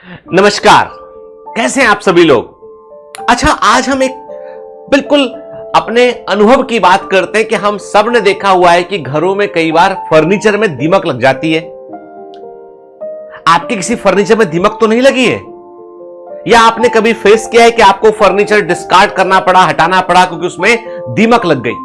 नमस्कार, कैसे हैं आप सभी लोग। अच्छा, आज हम एक बिल्कुल अपने अनुभव की बात करते हैं कि हम सब ने देखा हुआ है कि घरों में कई बार फर्नीचर में दीमक लग जाती है। आपके किसी फर्नीचर में दीमक तो नहीं लगी है, या आपने कभी फेस किया है कि आपको फर्नीचर डिस्कार्ड करना पड़ा, हटाना पड़ा क्योंकि उसमें दीमक लग गई।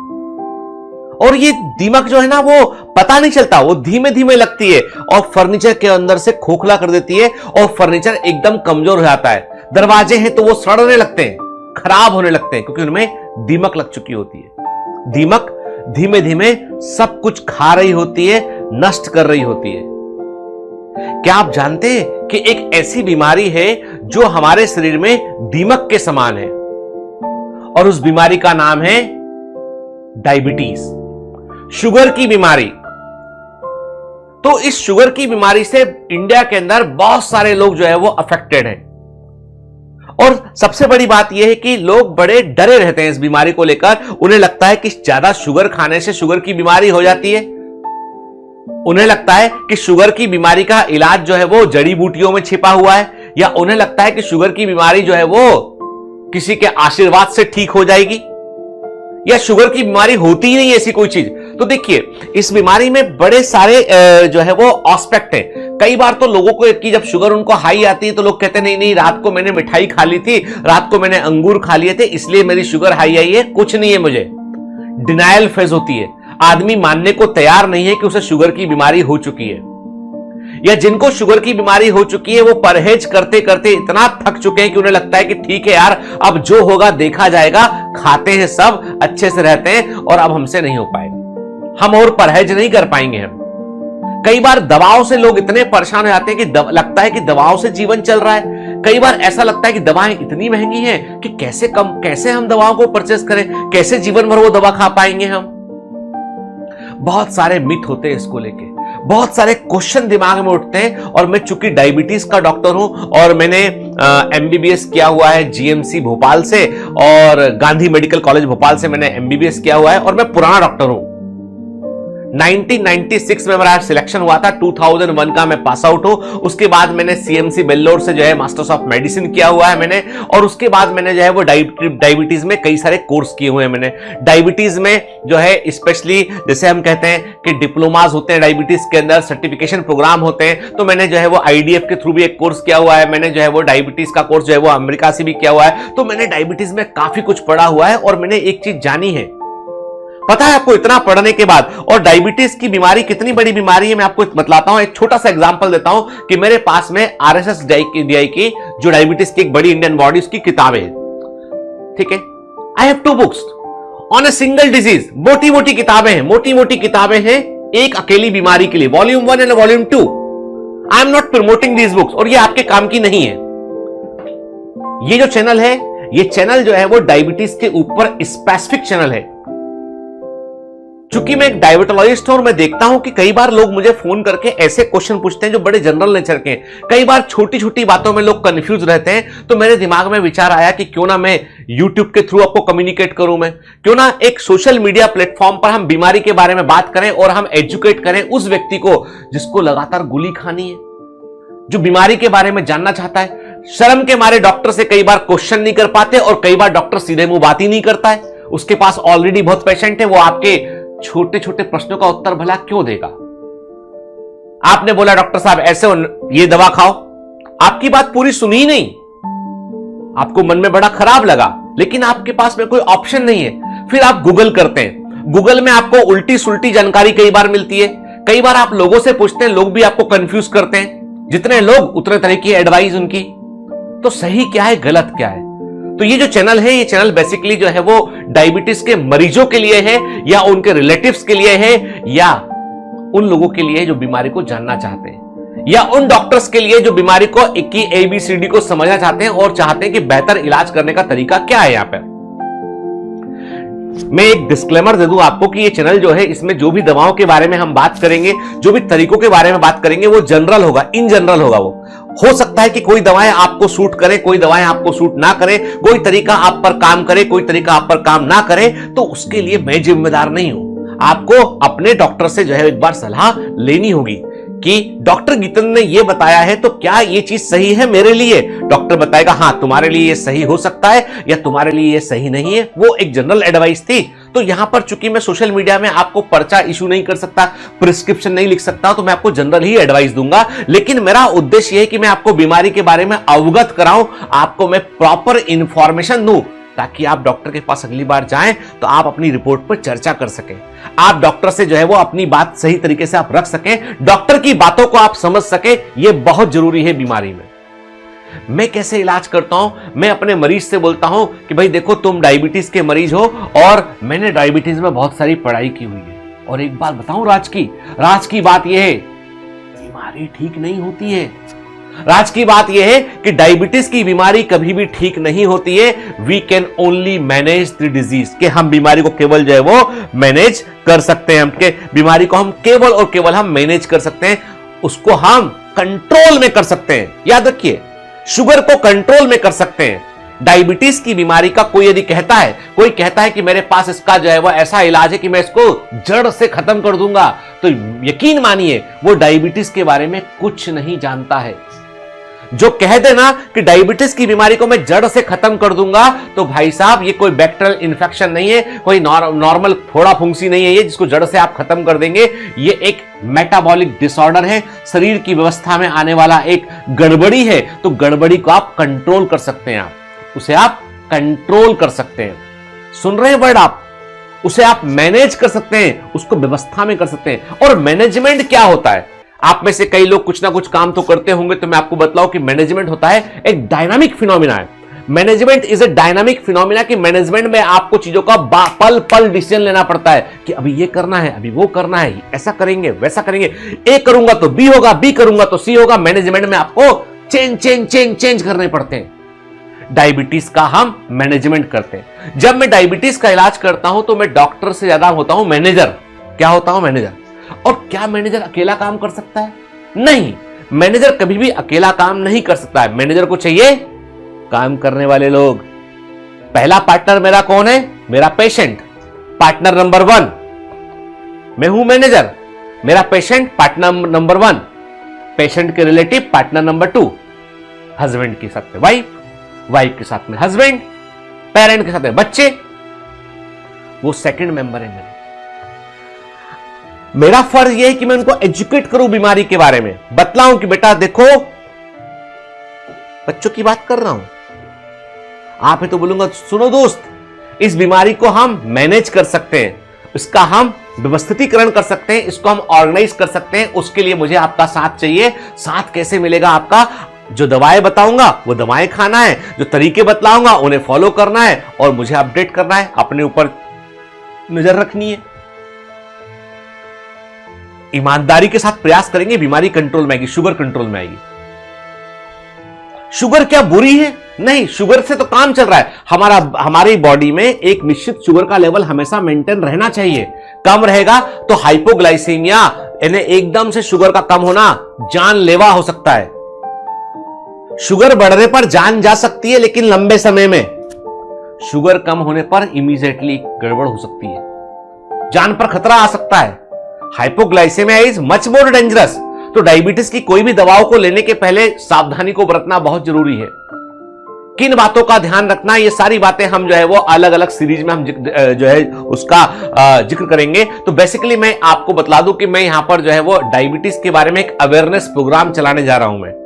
और ये दीमक जो है ना, वो पता नहीं चलता, वो धीमे धीमे लगती है और फर्नीचर के अंदर से खोखला कर देती है और फर्नीचर एकदम कमजोर हो जाता है। दरवाजे हैं तो वो सड़ने लगते हैं, खराब होने लगते हैं क्योंकि उनमें दीमक लग चुकी होती है। दीमक धीमे धीमे सब कुछ खा रही होती है, नष्ट कर रही होती है। क्या आप जानते हैं कि एक ऐसी बीमारी है जो हमारे शरीर में दीमक के समान है, और उस बीमारी का नाम है डायबिटीज, शुगर की बीमारी। तो इस शुगर की बीमारी से इंडिया के अंदर बहुत सारे लोग जो है वो अफेक्टेड हैं। और सबसे बड़ी बात यह है कि लोग बड़े डरे रहते हैं इस बीमारी को लेकर। उन्हें लगता है कि ज्यादा शुगर खाने से शुगर की बीमारी हो जाती है। उन्हें लगता है कि शुगर की बीमारी का इलाज जो है वो जड़ी बूटियों में छिपा हुआ है, या उन्हें लगता है कि शुगर की बीमारी जो है वो किसी के आशीर्वाद से ठीक हो जाएगी, या शुगर की बीमारी होती ही नहीं ऐसी कोई चीज। तो देखिए, इस बीमारी में बड़े सारे जो है वो एस्पेक्ट हैं। कई बार तो लोगों को कि जब शुगर उनको हाई आती है तो लोग कहते हैं नहीं नहीं, रात को मैंने मिठाई खा ली थी, रात को मैंने अंगूर खा लिए थे, इसलिए मेरी शुगर हाई आई है। कुछ नहीं है, मुझे डिनायल फेज होती है। आदमी मानने को तैयार नहीं है कि उसे शुगर की बीमारी हो चुकी है, या जिनको शुगर की बीमारी हो चुकी है वो परहेज करते करते इतना थक चुके हैं कि उन्हें लगता है कि ठीक है यार, अब जो होगा देखा जाएगा, खाते हैं सब, अच्छे से रहते हैं और अब हमसे नहीं हो पाएगा, हम और परहेज नहीं कर पाएंगे हम। कई बार दवाओं से लोग इतने परेशान हो जाते हैं कि लगता है कि दवाओं से जीवन चल रहा है। कई बार ऐसा लगता है कि दवाएं इतनी महंगी हैं कि कैसे हम दवाओं को परचेस करें, कैसे जीवन भर वो दवा खा पाएंगे हम। बहुत सारे मिथ होते हैं इसको लेके, बहुत सारे क्वेश्चन दिमाग में उठते हैं। और मैं चूंकि डायबिटीज का डॉक्टर हूं और मैंने एमबीबीएस किया हुआ है जीएमसी भोपाल से, और गांधी मेडिकल कॉलेज भोपाल से मैंने एमबीबीएस किया हुआ है, और मैं पुराना डॉक्टर हूं। 1996 में मेरा सिलेक्शन हुआ था, 2001 का मैं पास आउट हूं। उसके बाद मैंने सीएमसी बेल्लोर से जो है मास्टर्स ऑफ मेडिसिन किया हुआ है मैंने, और उसके बाद मैंने जो है वो डायबिटीज में कई सारे कोर्स किए हुए हैं मैंने। डायबिटीज में जो है स्पेशली जैसे हम कहते हैं कि डिप्लोमास होते हैं डायबिटीज के अंदर, सर्टिफिकेशन प्रोग्राम होते हैं, तो मैंने जो है वो आईडीएफ के थ्रू भी एक कोर्स किया हुआ है मैंने, जो है वो डायबिटीज का कोर्स जो है वो अमेरिका से भी किया हुआ है। तो मैंने डायबिटीज में काफी कुछ पढ़ा हुआ है, और मैंने एक चीज जानी है, पता है आपको इतना पढ़ने के बाद। और डायबिटीज की बीमारी कितनी बड़ी बीमारी है मैं आपको बतलाता हूं। एक छोटा सा एग्जांपल देता हूं कि मेरे पास में RSSDI की जो डायबिटीज की एक बड़ी इंडियन बॉडी, उसकी किताबें हैं, ठीक है। I have 2 books on a single disease, मोटी मोटी किताबें हैं, मोटी मोटी किताबें हैं एक अकेली बीमारी के लिए, volume 1 and volume 2। I am not promoting these books, और ये आपके काम की नहीं है। ये जो चैनल है, ये चैनल जो है वो डायबिटीज के ऊपर स्पेसिफिक चैनल है। चूंकि मैं एक डायबिटोलॉजिस्ट हूं और मैं देखता हूं कि कई बार लोग मुझे फोन करके ऐसे क्वेश्चन पूछते हैं जो बड़े जनरल नेचर के हैं। कई बार छोटी छोटी बातों में लोग कंफ्यूज रहते हैं। तो मेरे दिमाग में विचार आया कि क्यों ना मैं यूट्यूब के थ्रू आपको कम्युनिकेट करूं, मैं क्यों ना एक सोशल मीडिया प्लेटफॉर्म पर हम बीमारी के बारे में बात करें और हम एजुकेट करें उस व्यक्ति को जिसको लगातार गोली खानी है, जो बीमारी के बारे में जानना चाहता है। शर्म के मारे डॉक्टर से कई बार क्वेश्चन नहीं कर पाते, और कई बार डॉक्टर सीधे मुंह बात ही नहीं करता है। उसके पास ऑलरेडी बहुत पेशेंट है, वो आपके छोटे छोटे प्रश्नों का उत्तर भला क्यों देगा। आपने बोला डॉक्टर साहब ऐसे ये दवा खाओ, आपकी बात पूरी सुनी नहीं, आपको मन में बड़ा खराब लगा, लेकिन आपके पास में कोई ऑप्शन नहीं है। फिर आप गूगल करते हैं, गूगल में आपको उल्टी सुल्टी जानकारी कई बार मिलती है। कई बार आप लोगों से पूछते हैं, लोग भी आपको कंफ्यूज करते हैं। जितने लोग उतने तरह की एडवाइस उनकी। तो सही क्या है, गलत क्या है। तो ये जो चैनल है, ये चैनल बेसिकली जो है वो डायबिटीज के मरीजों के लिए है, या उनके रिलेटिव्स के लिए है, या उन लोगों के लिए जो बीमारी को जानना चाहते हैं, या उन डॉक्टर्स के लिए जो बीमारी को की ABCD को समझना चाहते हैं और चाहते हैं कि बेहतर इलाज करने का तरीका क्या है। यहां पर मैं एक डिस्क्लेमर दे दूं आपको कि ये चैनल जो है, इसमें जो भी दवाओं के बारे में हम बात करेंगे, जो भी तरीकों के बारे में बात करेंगे, वो जनरल होगा, इन जनरल होगा। वो हो सकता है कि कोई दवाएं आपको सूट करें, कोई दवाएं आपको सूट ना करें, कोई तरीका आप पर काम करे, कोई तरीका आप पर काम ना करे, तो उसके लिए मैं जिम्मेदार नहीं हूं। आपको अपने डॉक्टर से जो है एक बार सलाह लेनी होगी कि डॉक्टर गीतन ने ये बताया है तो क्या ये चीज सही है मेरे लिए? डॉक्टर बताएगा हाँ तुम्हारे लिए ये सही हो सकता है या तुम्हारे लिए ये सही नहीं है। वो एक जनरल एडवाइस थी। तो यहां पर चूंकि मैं सोशल मीडिया में आपको पर्चा इशू नहीं कर सकता, प्रिस्क्रिप्शन नहीं लिख सकता, तो मैं आपको जनरल ही एडवाइस दूंगा। लेकिन मेरा उद्देश्य यह है कि मैं आपको बीमारी के बारे में अवगत कराऊं, आपको मैं प्रॉपर इंफॉर्मेशन दूं, ताकि आप डॉक्टर के पास अगली बार जाएं तो आप अपनी रिपोर्ट पर चर्चा कर सकें। आप डॉक्टर से जो है वो अपनी बात सही तरीके से आप रख सकें, डॉक्टर की बातों को आप समझ सकें। यह बहुत जरूरी है बीमारी में। मैं कैसे इलाज करता हूं? मैं अपने मरीज से बोलता हूं कि भाई देखो तुम डायबिटीज के मरीज हो और मैंने डायबिटीज में बहुत सारी पढ़ाई की हुई है। और एक बात बताऊं राज की बात यह है, बीमारी ठीक नहीं होती है। राज की बात यह है कि डायबिटीज की बीमारी कभी भी ठीक नहीं होती है। We can only manage the disease, कि हम बीमारी को केवल जो है वो मैनेज कर सकते हैं। बीमारी को हम केवल और केवल हम मैनेज कर सकते हैं, उसको हम कंट्रोल में कर सकते हैं। याद रखिए, शुगर को कंट्रोल में कर सकते हैं। डायबिटीज की बीमारी का कोई यदि कोई कहता है कि मेरे पास इसका जो है वो ऐसा इलाज है कि मैं इसको जड़ से खत्म कर दूंगा, तो यकीन मानिए वो डायबिटीज के बारे में कुछ नहीं जानता है। जो कह देना कि डायबिटीज की बीमारी को मैं जड़ से खत्म कर दूंगा, तो भाई साहब ये कोई बैक्टीरियल इन्फेक्शन नहीं है, कोई नॉर्मल फोड़ा फुंसी नहीं है ये जिसको जड़ से आप खत्म कर देंगे। ये एक मेटाबॉलिक डिसऑर्डर है, शरीर की व्यवस्था में आने वाला एक गड़बड़ी है। तो गड़बड़ी को आप कंट्रोल कर सकते हैं, उसे आप कंट्रोल कर सकते हैं। सुन रहे हैं वर्ड आप? उसे आप मैनेज कर सकते हैं, उसको व्यवस्था में कर सकते हैं। और मैनेजमेंट क्या होता है? आप में से कई लोग कुछ ना कुछ काम तो करते होंगे, तो मैं आपको बतलाऊं कि मैनेजमेंट होता है एक डायनामिक फिनोमिना है। Management is a dynamic phenomena, कि मैनेजमेंट में आपको चीजों का पल पल डिसीजन लेना पड़ता है कि अभी ये करना है, अभी वो करना है, ऐसा करेंगे वैसा करेंगे, ए करूंगा तो बी होगा, बी करूंगा तो सी होगा। मैनेजमेंट में आपको चेंज करने पड़ते हैं। डायबिटीज का हम मैनेजमेंट करते हैं। जब मैं डायबिटीज का इलाज करता हूं तो मैं डॉक्टर से ज्यादा होता हूं मैनेजर। क्या होता हूं? मैनेजर। और क्या मैनेजर अकेला काम कर सकता है? नहीं, मैनेजर कभी भी अकेला काम नहीं कर सकता है। मैनेजर को चाहिए काम करने वाले लोग। पहला पार्टनर मेरा कौन है? मेरा पेशेंट, पार्टनर नंबर 1। मैं हूं मैनेजर, मेरा पेशेंट पार्टनर नंबर 1, पेशेंट के रिलेटिव पार्टनर नंबर 2, हस्बैंड के साथ में वाइफ, वाइफ के साथ में हस्बैंड, पेरेंट के साथ में बच्चे, वो सेकंड मेंबर है मेरे। मेरा फर्ज यह है कि मैं उनको एजुकेट करूं बीमारी के बारे में, बतलाऊं कि बेटा देखो, बच्चों की बात कर रहा हूं। आप है तो बोलूंगा सुनो दोस्त, इस बीमारी को हम मैनेज कर सकते हैं, इसका हम व्यवस्थितीकरण कर सकते हैं, इसको हम ऑर्गेनाइज कर सकते हैं। उसके लिए मुझे आपका साथ चाहिए। साथ कैसे मिलेगा आपका? जो दवाएं बताऊंगा वो दवाएं खाना है, जो तरीके बतलाऊंगा उन्हें फॉलो करना है, और मुझे अपडेट करना है, अपने ऊपर नजर रखनी है। ईमानदारी के साथ प्रयास करेंगे, बीमारी कंट्रोल में आएगी, शुगर कंट्रोल में आएगी। शुगर क्या बुरी है? नहीं, शुगर से तो काम चल रहा है। हमारी बॉडी में एक निश्चित शुगर का लेवल हमेशा मेंटेन रहना चाहिए। कम रहेगा तो हाइपोग्लाइसीमिया, यानी एकदम से शुगर का कम होना जानलेवा हो सकता है। शुगर बढ़ने पर जान जा सकती है, लेकिन लंबे समय में शुगर कम होने पर इमीडिएटली गड़बड़ हो सकती है, जान पर खतरा आ सकता है। Hypoglycaemia is much more dangerous. तो डायबिटीज की कोई भी दवाओं को लेने के पहले सावधानी को बरतना बहुत जरूरी है। किन बातों का ध्यान रखना, ये सारी बातें हम जो है वो अलग अलग सीरीज में हम जो है उसका जिक्र करेंगे। तो बेसिकली मैं आपको बतला दूं कि मैं यहां पर जो है वो डायबिटीज के बारे में एक अवेयरनेस प्रोग्राम चलाने जा रहा हूं मैं।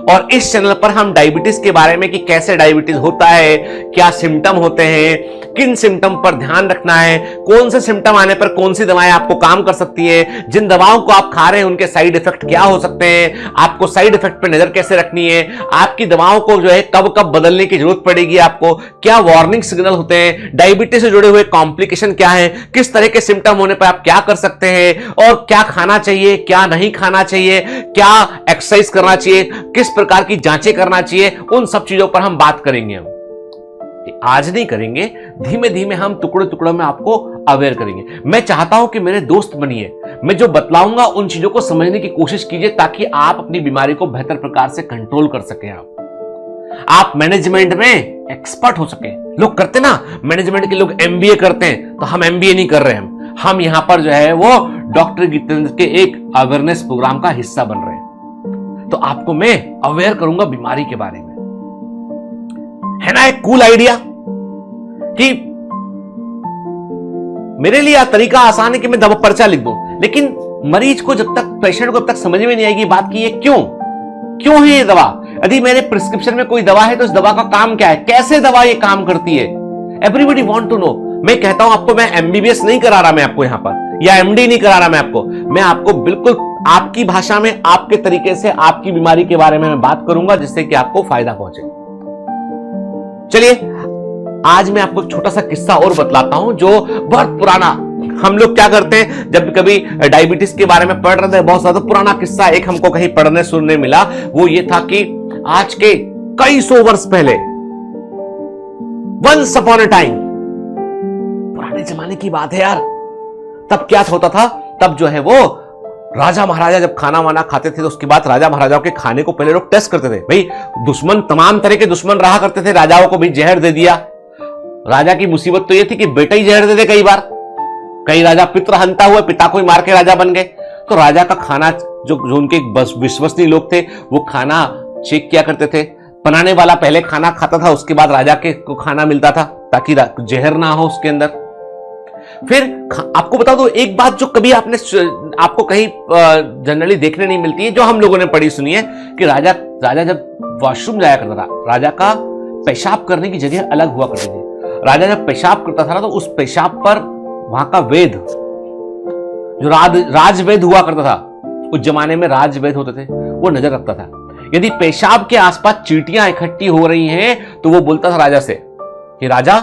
और इस चैनल पर हम डायबिटीज के बारे में कि कैसे डायबिटीज होता है, क्या सिम्टम होते हैं, किन सिम्टम पर ध्यान रखना है, कौन से सिम्टम आने पर कौन सी दवाएं आपको काम कर सकती है, जिन दवाओं को आप खा रहे हैं उनके साइड इफेक्ट क्या हो सकते हैं, आपको साइड इफेक्ट पर नजर कैसे रखनी है, आपकी दवाओं को जो है कब कब बदलने की जरूरत पड़ेगी, आपको क्या वार्निंग सिग्नल होते हैं, डायबिटीज से जुड़े हुए कॉम्प्लिकेशन क्या है, किस तरह के सिम्टम होने पर आप क्या कर सकते हैं, और क्या खाना चाहिए क्या नहीं खाना चाहिए, क्या एक्सरसाइज करना चाहिए, किस प्रकार की जांचें करना चाहिए, उन सब चीजों पर हम बात करेंगे। हम आज नहीं करेंगे, धीमे धीमे हम टुकड़े टुकड़ों में आपको अवेयर करेंगे। मैं चाहता हूं कि मेरे दोस्त बनिए, मैं जो बतलाऊंगा उन चीजों को समझने की कोशिश कीजिए, ताकि आप अपनी बीमारी को बेहतर प्रकार से कंट्रोल कर सकें। आप मैनेजमेंट में एक्सपर्ट हो सके। लोग करते ना, मैनेजमेंट के लोग एमबीए करते हैं, तो हम एमबीए नहीं कर रहे हैं। हम यहां पर जो है वो डॉक्टर जितेंद्र के एक अवेयरनेस प्रोग्राम का हिस्सा बन रहे हैं, तो आपको मैं अवेयर करूंगा बीमारी के बारे में। है ना एक कूल आइडिया कि मेरे लिए तरीका आसान है कि मैं दवा पर्चा लिख दूं, लेकिन मरीज को जब तक, पेशेंट को जब तक समझ में नहीं आएगी बात की ये क्यों है ये दवा। यदि मेरे प्रिस्क्रिप्शन में कोई दवा है तो इस दवा का काम क्या है, कैसे दवा ये काम करती है, एवरीबडी वांट टू नो। मैं कहता हूं आपको, मैं एमबीबीएस नहीं करा रहा मैं आपको यहां पर, या एमडी नहीं करा रहा मैं आपको बिल्कुल आपकी भाषा में, आपके तरीके से आपकी बीमारी के बारे में मैं बात करूंगा, जिससे कि आपको फायदा पहुंचे। चलिए आज मैं आपको एक छोटा सा किस्सा और बतलाता हूं जो बहुत पुराना, हम लोग क्या करते हैं जब कभी डायबिटीज के बारे में पढ़ रहे थे, बहुत ज्यादा पुराना किस्सा एक हमको कहीं पढ़ने सुनने मिला। वो ये था कि आज के कई सौ वर्ष पहले, वंस अपॉन अ टाइम, पुराने जमाने की बात है यार, तब क्या होता था, तब जो है वो राजा महाराजा जब खाना वाना खाते थे तो उसके बाद राजा महाराजाओं के खाने को पहले लोग टेस्ट करते थे। भाई दुश्मन, तमाम तरह के दुश्मन रहा करते थे, राजाओं को भी जहर दे दिया। राजा की मुसीबत तो यह थी कि बेटा ही जहर दे दे कई बार, कई राजा पित्र हंता हुए पिता को ही मार के राजा बन गए। तो राजा का खाना जो उनके विश्वसनीय लोग थे वो खाना चेक किया करते थे, बनाने वाला पहले खाना खाता था, उसके बाद राजा के को खाना मिलता था ताकि जहर ना हो उसके अंदर। फिर आपको बता दो एक बात जो कभी आपको कहीं जनरली देखने नहीं मिलती है, जो हम लोगों ने पढ़ी सुनी है कि राजा जब वॉशरूम जाया करता था, राजा का पेशाब करने की जगह अलग हुआ करती थी। राजा जब पेशाब करता था ना तो उस पेशाब पर वहां का वेद, जो राजवेद हुआ करता था, उस जमाने में राजवेद होते थे, वो नजर रखता था। यदि पेशाब के आसपास चींटियां इकट्ठी हो रही हैं तो वो बोलता था राजा से कि राजा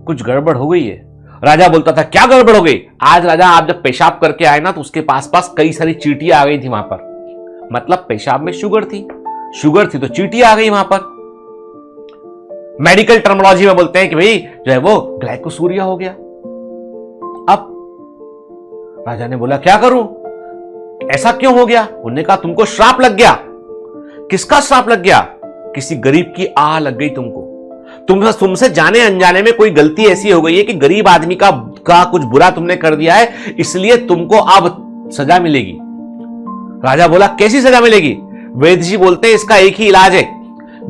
कुछ गड़बड़ हो गई है। राजा बोलता था क्या गड़बड़ हो गई? आज राजा आप जब पेशाब करके आए ना तो उसके पास कई सारी चींटियां आ गई थी वहां पर, मतलब पेशाब में शुगर थी तो चींटियां आ गई वहां पर। मेडिकल टर्मिनोलॉजी में बोलते हैं कि भाई जो है वो ग्लाइकोसूरिया हो गया। अब राजा ने बोला क्या करूं, ऐसा क्यों हो गया? उन्होंने कहा तुमको श्राप लग गया। किसका श्राप लग गया? किसी गरीब की आह लग गई तुमको। तुमसे जाने अनजाने में कोई गलती ऐसी हो गई है कि गरीब आदमी का कुछ बुरा तुमने कर दिया है, इसलिए तुमको अब सजा मिलेगी। राजा बोला कैसी सजा मिलेगी? वैद्य जी बोलते हैं इसका एक ही इलाज है,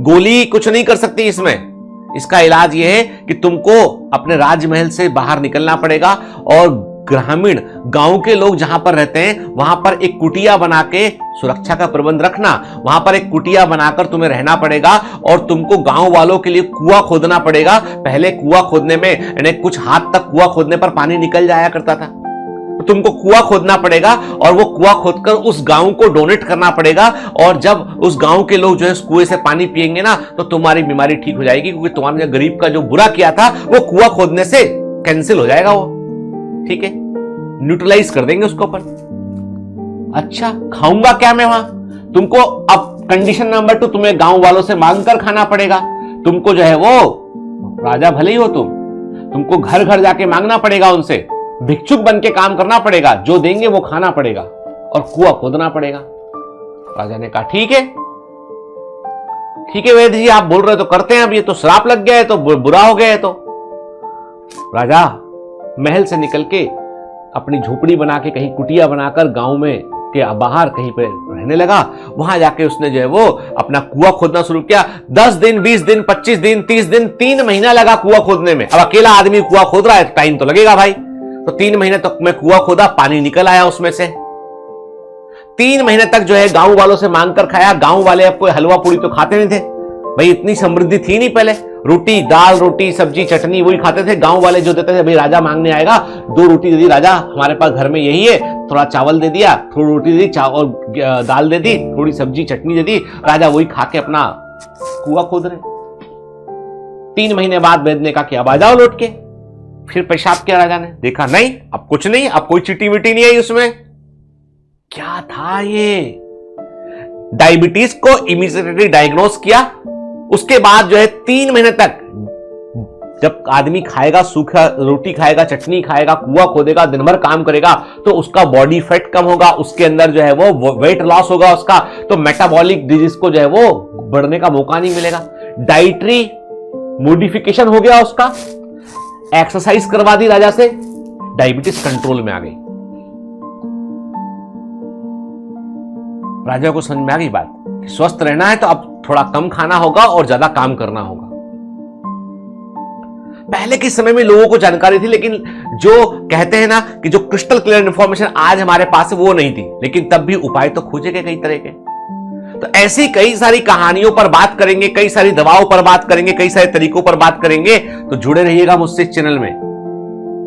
गोली कुछ नहीं कर सकती इसमें। इसका इलाज यह है कि तुमको अपने राजमहल से बाहर निकलना पड़ेगा और ग्रामीण गांव के लोग जहां पर रहते हैं वहां पर एक कुटिया बना के, सुरक्षा का प्रबंध रखना, वहां पर एक कुटिया बनाकर तुम्हें रहना पड़ेगा और तुमको गांव वालों के लिए कुआं खोदना पड़ेगा। पहले कुआं खोदने में यानी कुछ हाथ तक कुआं खोदने पर पानी निकल जाया करता था, तो तुमको कुआं खोदना पड़ेगा और वो कुआं खोदकर उस गांव को डोनेट करना पड़ेगा। और जब उस गांव के लोग जो है उस कुएं से पानी पिएंगे ना तो तुम्हारी बीमारी ठीक हो जाएगी, क्योंकि तुम्हारे गरीब का जो बुरा किया था वो कुआं खोदने से कैंसिल हो जाएगा, वो ठीक है, न्यूट्रलाइज कर देंगे उसको अपन। अच्छा खाऊंगा क्या मैं वहां? तुमको अब कंडीशन नंबर 2, तुम्हें गांव वालों से मांग कर खाना पड़ेगा। तुमको जो है वो राजा भले ही हो तुमको घर घर जाके मांगना पड़ेगा, उनसे भिक्षुक बन के काम करना पड़ेगा, जो देंगे वो खाना पड़ेगा और कुआं खोदना पड़ेगा। राजा ने कहा ठीक है वैद्य जी आप बोल रहे तो करते हैं, अब ये तो श्राप लग गया है तो बुरा हो गया है। तो राजा महल से निकल के अपनी झोपड़ी बना के कहीं कुटिया बनाकर गांव में के बाहर कहीं पे रहने लगा। वहां जाके उसने जो है वो अपना कुआं खोदना शुरू किया। 10 दिन 20 दिन 25 दिन 30 दिन 3 महीना लगा कुआं खोदने में। अब अकेला आदमी कुआं खोद रहा है, टाइम तो लगेगा भाई। तो 3 महीने तक मैं कुआं खोदा, पानी निकल आया उसमें से। 3 महीने तक जो है गांव वालों से मांग कर खाया। गांव वाले अब कोई हलवा पूरी तो खाते नहीं थे भाई, इतनी समृद्धि थी नहीं पहले। रोटी दाल रोटी सब्जी चटनी वही खाते थे। गांव वाले जो देते थे, भाई राजा मांगने आएगा 2 रोटी दे दी, राजा हमारे पास घर में यही है, थोड़ा चावल दे दिया, थोड़ी रोटी दे दी, और दाल दे दी, थोड़ी सब्जी चटनी दे दी, राजा वही खा के अपना कुआं खोद रहे। 3 महीने बाद वैद्य ने कहा कि अब आ जाओ लौट के। फिर पेशाब किया राजा ने, देखा नहीं अब कुछ नहीं, अब कोई चिट्टी विट्टी नहीं आई उसमें। क्या था ये? डायबिटीज को इमीडिएटली डायग्नोस किया। उसके बाद जो है 3 महीने तक जब आदमी खाएगा, सूखा रोटी खाएगा, चटनी खाएगा, कुआं खोदेगा, दिन भर काम करेगा, तो उसका बॉडी फैट कम होगा, उसके अंदर जो है वो वेट लॉस होगा उसका, तो मेटाबॉलिक डिजीज को जो है वो बढ़ने का मौका नहीं मिलेगा। डाइटरी मॉडिफिकेशन हो गया उसका, एक्सरसाइज करवा दी राजा से, डायबिटीज कंट्रोल में आ गई। राजा को समझ में आ गई बात कि स्वस्थ रहना है तो अब थोड़ा कम खाना होगा और ज्यादा काम करना होगा। पहले के समय में लोगों को जानकारी थी, लेकिन जो कहते हैं ना कि जो क्रिस्टल क्लियर इंफॉर्मेशन आज हमारे पास है वो नहीं थी, लेकिन तब भी उपाय तो खोजे गए कई तरह के। तो ऐसी कई सारी कहानियों पर बात करेंगे, कई सारी दवाओं पर बात करेंगे, कई सारे तरीकों पर बात करेंगे। तो जुड़े रहिएगा मुझसे इस चैनल में,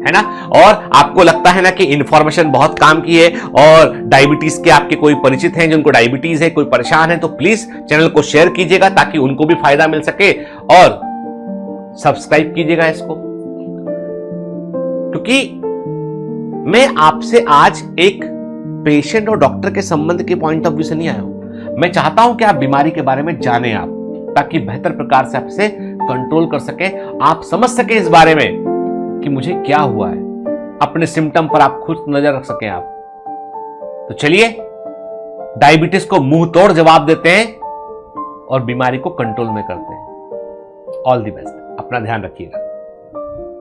है ना। और आपको लगता है ना कि इंफॉर्मेशन बहुत काम की है और डायबिटीज के आपके कोई परिचित हैं जिनको डायबिटीज है, कोई परेशान है, तो प्लीज चैनल को शेयर कीजिएगा ताकि उनको भी फायदा मिल सके, और सब्सक्राइब कीजिएगा इसको। क्योंकि मैं आपसे आज एक पेशेंट और डॉक्टर के संबंध के पॉइंट ऑफ व्यू से नहीं आया हूं। मैं चाहता हूं कि आप बीमारी के बारे में जानें, आप, ताकि बेहतर प्रकार से आपसे कंट्रोल कर सके, आप समझ सके इस बारे में कि मुझे क्या हुआ है, अपने सिम्टम पर आप खुद नजर रख सकें आप। तो चलिए डायबिटीज को मुंह तोड़ जवाब देते हैं और बीमारी को कंट्रोल में करते हैं। ऑल द बेस्ट, अपना ध्यान रखिएगा।